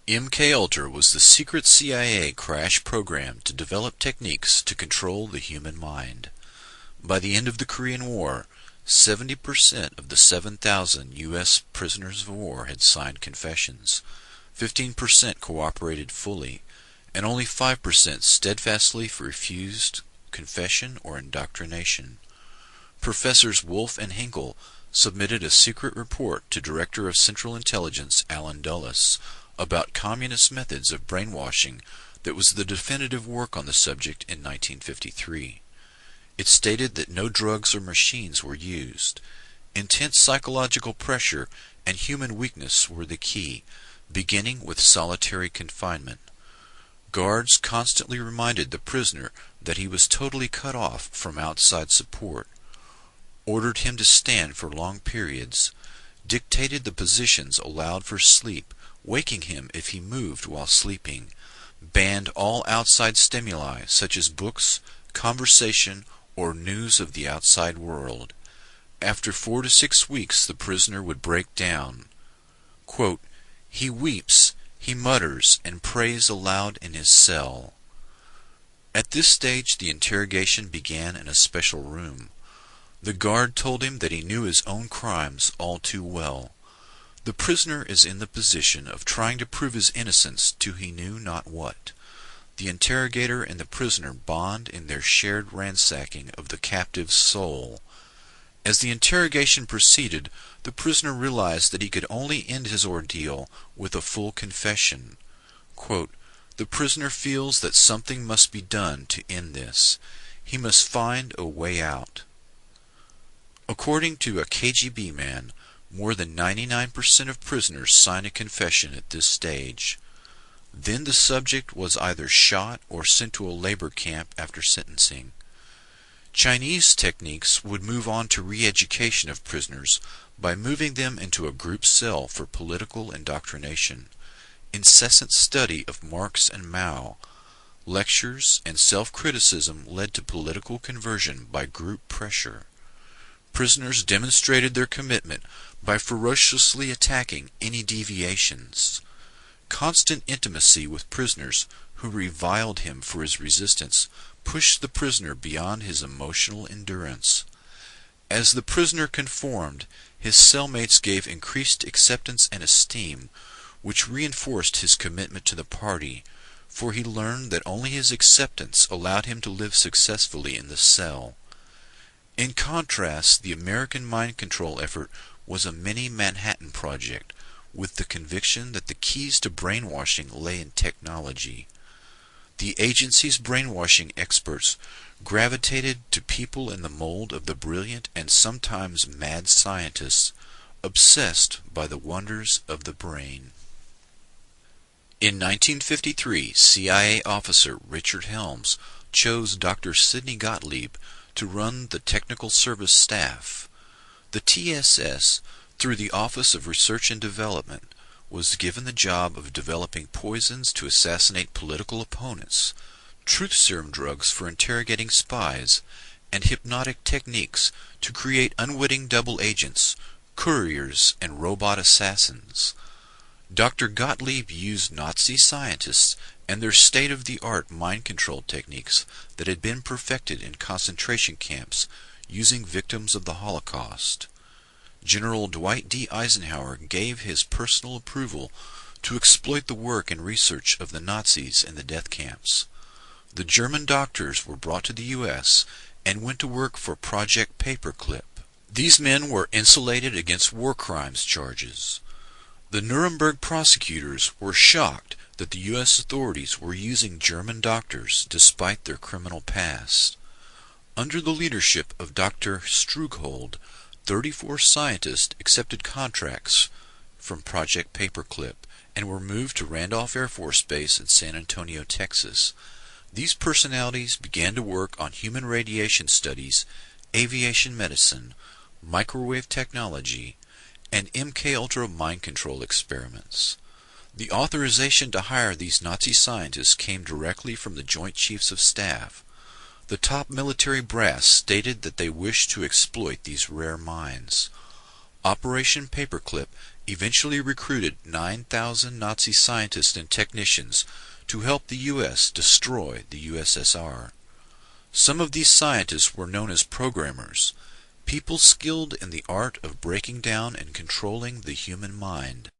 MKULTRA was the secret CIA crash program to develop techniques to control the human mind. By the end of the Korean War, 70% of the 7,000 U.S. prisoners of war had signed confessions, 15% cooperated fully, and only 5% steadfastly refused confession or indoctrination. Professors Wolf and Hinkle submitted a secret report to Director of Central Intelligence Allen Dulles about communist methods of brainwashing that was the definitive work on the subject in 1953. It stated that no drugs or machines were used. Intense psychological pressure and human weakness were the key, beginning with solitary confinement. Guards constantly reminded the prisoner that he was totally cut off from outside support, ordered him to stand for long periods, dictated the positions allowed for sleep, waking him if he moved while sleeping, banned all outside stimuli such as books, conversation, or news of the outside world. After 4 to 6 weeks the prisoner would break down. Quote, "He weeps, he mutters, and prays aloud in his cell." At this stage the interrogation began in a special room. The guard told him that he knew his own crimes all too well. The prisoner is in the position of trying to prove his innocence to he knew not what. The interrogator and the prisoner bond in their shared ransacking of the captive's soul. As the interrogation proceeded, the prisoner realized that he could only end his ordeal with a full confession. Quote, "The prisoner feels that something must be done to end this. He must find a way out." According to a KGB man, more than 99% of prisoners sign a confession at this stage. Then the subject was either shot or sent to a labor camp after sentencing. Chinese techniques would move on to re-education of prisoners by moving them into a group cell for political indoctrination, incessant study of Marx and Mao, lectures and self-criticism led to political conversion by group pressure. Prisoners demonstrated their commitment by ferociously attacking any deviations. Constant intimacy with prisoners who reviled him for his resistance pushed the prisoner beyond his emotional endurance. As the prisoner conformed, his cellmates gave increased acceptance and esteem, which reinforced his commitment to the party, for he learned that only his acceptance allowed him to live successfully in the cell. In contrast, the American mind control effort was a mini Manhattan Project, with the conviction that the keys to brainwashing lay in technology. The agency's brainwashing experts gravitated to people in the mold of the brilliant and sometimes mad scientists, obsessed by the wonders of the brain. In 1953, CIA officer Richard Helms chose Dr. Sidney Gottlieb to run the technical service staff. The TSS, through the Office of Research and Development, was given the job of developing poisons to assassinate political opponents, truth serum drugs for interrogating spies, and hypnotic techniques to create unwitting double agents, couriers, and robot assassins. Dr. Gottlieb used Nazi scientists and their state-of-the-art mind control techniques that had been perfected in concentration camps using victims of the Holocaust. General Dwight D. Eisenhower gave his personal approval to exploit the work and research of the Nazis in the death camps. The German doctors were brought to the U.S. and went to work for Project Paperclip. These men were insulated against war crimes charges. The Nuremberg prosecutors were shocked that the U.S. authorities were using German doctors despite their criminal past. Under the leadership of Dr. Strughold, 34 scientists accepted contracts from Project Paperclip and were moved to Randolph Air Force Base in San Antonio, Texas. These personalities began to work on human radiation studies, aviation medicine, microwave technology, and MKUltra mind control experiments. The authorization to hire these Nazi scientists came directly from the Joint Chiefs of Staff. The top military brass stated that they wished to exploit these rare minds. Operation Paperclip eventually recruited 9,000 Nazi scientists and technicians to help the U.S. destroy the USSR. Some of these scientists were known as programmers, people skilled in the art of breaking down and controlling the human mind.